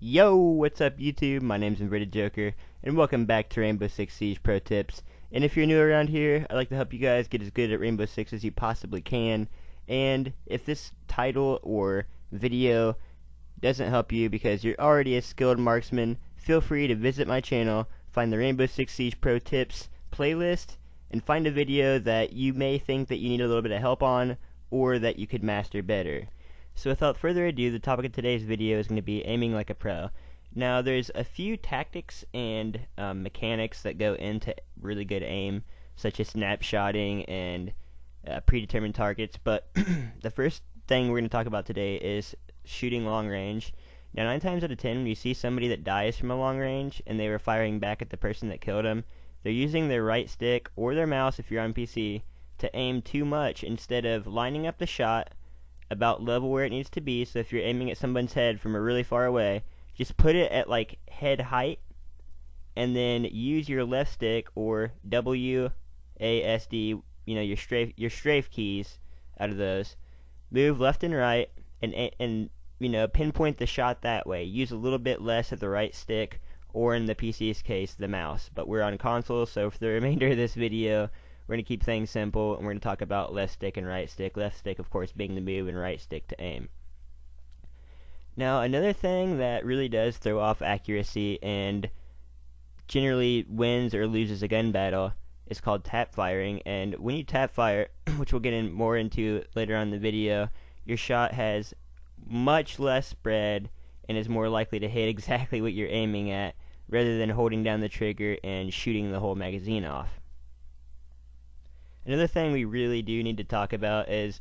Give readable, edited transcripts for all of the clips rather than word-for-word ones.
Yo, what's up YouTube? My name's invertedjokerr, and welcome back to Rainbow Six Siege Pro Tips. And if you're new around here, I'd like to help you guys get as good at Rainbow Six as you possibly can. And if this title or video doesn't help you because you're already a skilled marksman, feel free to visit my channel, find the Rainbow Six Siege Pro Tips playlist, and find a video that you may think that you need a little bit of help on, or that you could master better. So without further ado, the topic of today's video is going to be aiming like a pro. Now there's a few tactics and mechanics that go into really good aim, such as snapshotting and predetermined targets, but the first thing we're going to talk about today is shooting long range. Now 9 times out of 10 when you see somebody that dies from a long range and they were firing back at the person that killed them, they're using their right stick or their mouse if you're on PC to aim too much instead of lining up the shot about level where it needs to be. So if you're aiming at someone's head from a really far away, just put it at like head height and then use your left stick or WASD, your strafe keys out of those. Move left and right and pinpoint the shot that way. Use a little bit less of the right stick, or in the PC's case, the mouse. But we're on console, so for the remainder of this video, we're going to keep things simple, and we're going to talk about left stick and right stick. Left stick, of course, being the move, and right stick to aim. Now, another thing that really does throw off accuracy and generally wins or loses a gun battle is called tap firing. And when you tap fire, which we'll get more into later on in the video, your shot has much less spread and is more likely to hit exactly what you're aiming at, rather than holding down the trigger and shooting the whole magazine off. Another thing we really do need to talk about is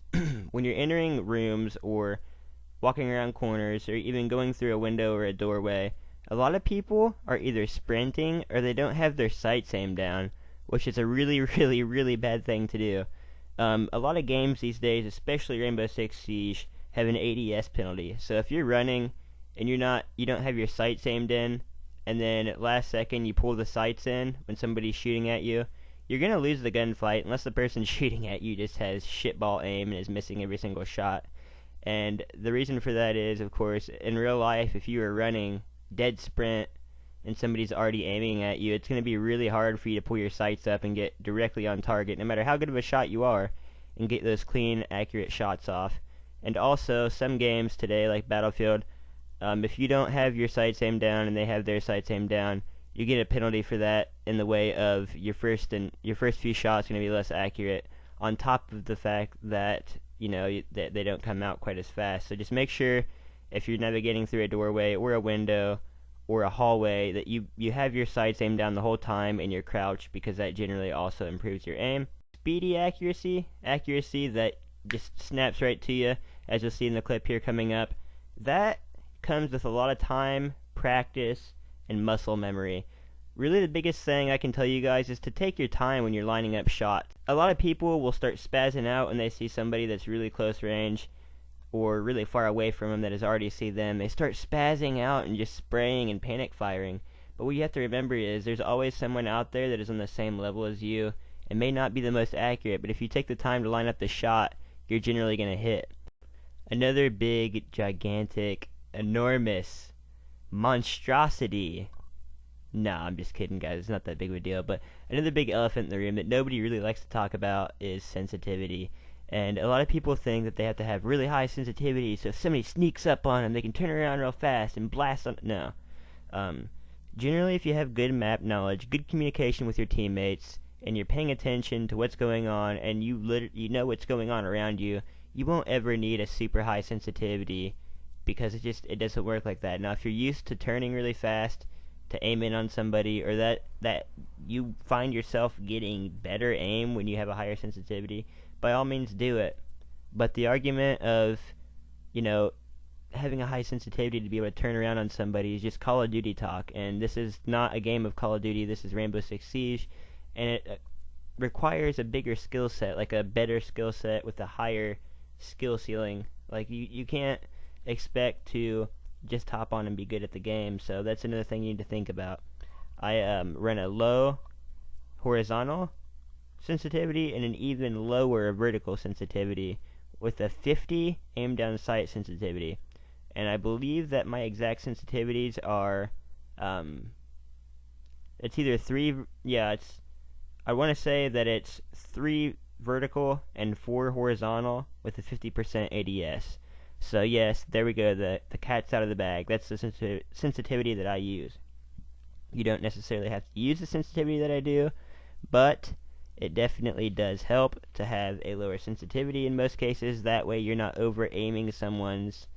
when you're entering rooms or walking around corners or even going through a window or a doorway, a lot of people are either sprinting or they don't have their sights aimed down, which is a really bad thing to do. A lot of games these days, especially Rainbow Six Siege, have an ADS penalty. So if you're running and you don't have your sights aimed in, and then at last second you pull the sights in when somebody's shooting at you, you're going to lose the gunfight unless the person shooting at you just has shitball aim and is missing every single shot. And the reason for that is, of course, in real life, if you are running dead sprint and somebody's already aiming at you, it's going to be really hard for you to pull your sights up and get directly on target, no matter how good of a shot you are, and get those clean, accurate shots off. And also, some games today, like Battlefield, if you don't have your sights aimed down and they have their sights aimed down, you get a penalty for that in the way of your first few shots going to be less accurate, on top of the fact that that they don't come out quite as fast. So just make sure if you're navigating through a doorway or a window or a hallway that you have your sights aimed down the whole time and you're crouched, because that generally also improves your aim. Speedy accuracy that just snaps right to you, as you'll see in the clip here coming up, that comes with a lot of time, practice, and muscle memory. Really, the biggest thing I can tell you guys is to take your time when you're lining up shots. A lot of people will start spazzing out when they see somebody that's really close range or really far away from them that has already seen them. They start spazzing out and just spraying and panic firing. But what you have to remember is there's always someone out there that is on the same level as you and may not be the most accurate, but if you take the time to line up the shot, you're generally going to hit. Another big, gigantic, enormous monstrosity. Nah, I'm just kidding, guys. It's not that big of a deal. But another big elephant in the room that nobody really likes to talk about is sensitivity. And a lot of people think that they have to have really high sensitivity, so if somebody sneaks up on them, they can turn around real fast and blast on. No. Generally, if you have good map knowledge, good communication with your teammates, and you're paying attention to what's going on, and you know what's going on around you, you won't ever need a super high sensitivity, because it doesn't work like that. Now, if you're used to turning really fast to aim in on somebody, or that you find yourself getting better aim when you have a higher sensitivity, by all means do it. But the argument of having a high sensitivity to be able to turn around on somebody is just Call of Duty talk, and this is not a game of Call of Duty. This is Rainbow Six Siege, and it requires a bigger skill set, like a better skill set with a higher skill ceiling. Like you can't expect to just hop on and be good at the game. So that's another thing you need to think about. I run a low horizontal sensitivity and an even lower vertical sensitivity with a 50 aim down sight sensitivity. and I believe that my exact sensitivities are, it's either I want to say that it's 3 vertical and 4 horizontal with a 50% ADS. So yes, there we go, the cat's out of the bag. That's the sensitivity that I use. You don't necessarily have to use the sensitivity that I do, but it definitely does help to have a lower sensitivity in most cases. That way you're not over aiming someone's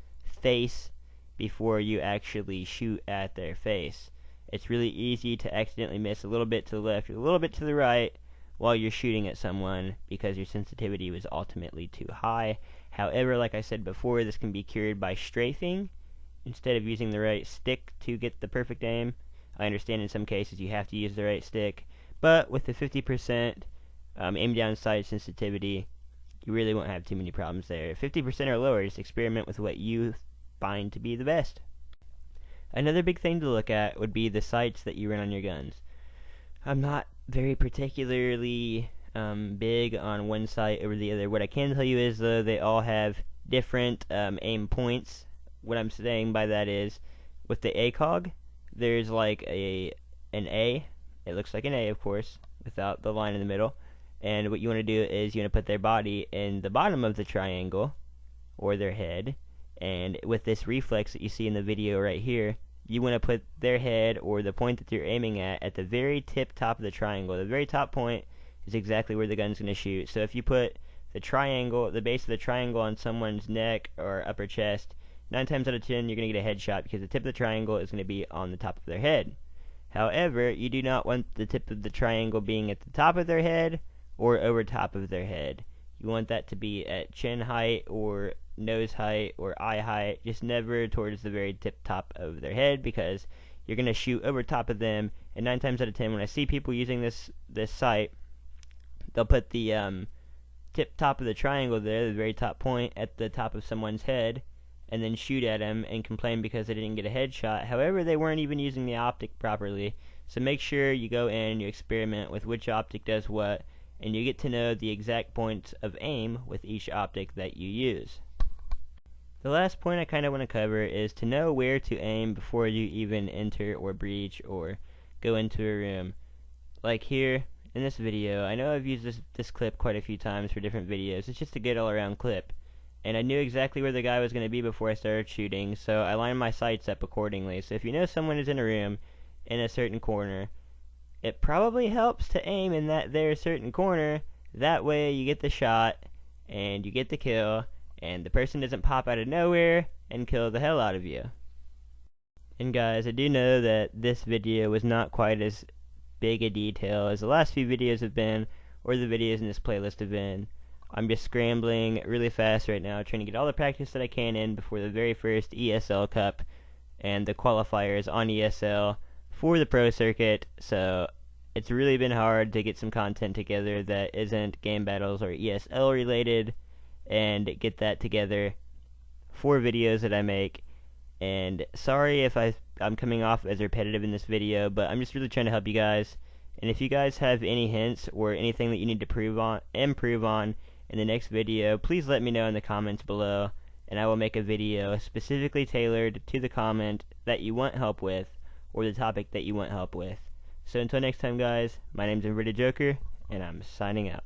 face before you actually shoot at their face. It's really easy to accidentally miss a little bit to the left or a little bit to the right while you're shooting at someone because your sensitivity was ultimately too high. However, like I said before, this can be cured by strafing instead of using the right stick to get the perfect aim. I understand in some cases you have to use the right stick, but with the 50% aim down sight sensitivity, you really won't have too many problems there. 50% or lower, just experiment with what you find to be the best. Another big thing to look at would be the sights that you run on your guns. I'm not very particularly big on one sight over the other. What I can tell you is, though, they all have different aim points. What I'm saying by that is, with the ACOG, there's like an A. It looks like an A, of course, without the line in the middle. And what you want to do is you want to put their body in the bottom of the triangle, or their head. And with this reflex that you see in the video right here, you want to put their head, or the point that you're aiming at the very tip top of the triangle. The very top point is exactly where the gun's going to shoot. So if you put the triangle, the base of the triangle on someone's neck or upper chest, 9 times out of 10 you're going to get a headshot because the tip of the triangle is going to be on the top of their head. However, you do not want the tip of the triangle being at the top of their head or over top of their head. You want that to be at chin height or nose height or eye height, just never towards the very tip top of their head, because you're going to shoot over top of them. And 9 times out of 10 when I see people using this sight, they'll put the tip top of the triangle there, the very top point, at the top of someone's head, and then shoot at them and complain because they didn't get a headshot. However, they weren't even using the optic properly. So make sure you go in, you experiment with which optic does what, and you get to know the exact points of aim with each optic that you use. The last point I kind of want to cover is to know where to aim before you even enter or breach or go into a room. Like here in this video, I know I've used this clip quite a few times for different videos. It's just a good all-around clip. And I knew exactly where the guy was going to be before I started shooting, so I lined my sights up accordingly. So if you know someone is in a room in a certain corner, it probably helps to aim in that there certain corner. That way you get the shot and you get the kill, and the person doesn't pop out of nowhere and kill the hell out of you. And guys, I do know that this video was not quite as big a detail as the last few videos have been, or the videos in this playlist have been. I'm just scrambling really fast right now, trying to get all the practice that I can in before the very first ESL Cup and the qualifiers on ESL for the pro circuit. So it's really been hard to get some content together that isn't game battles or ESL related, and get that together for videos that I make. And sorry if I'm coming off as repetitive in this video, but I'm just really trying to help you guys. And if you guys have any hints or anything that you need to improve on in the next video, please let me know in the comments below, and I will make a video specifically tailored to the comment that you want help with, or the topic that you want help with. So until next time, guys, my name's invertedjokerr, and I'm signing out.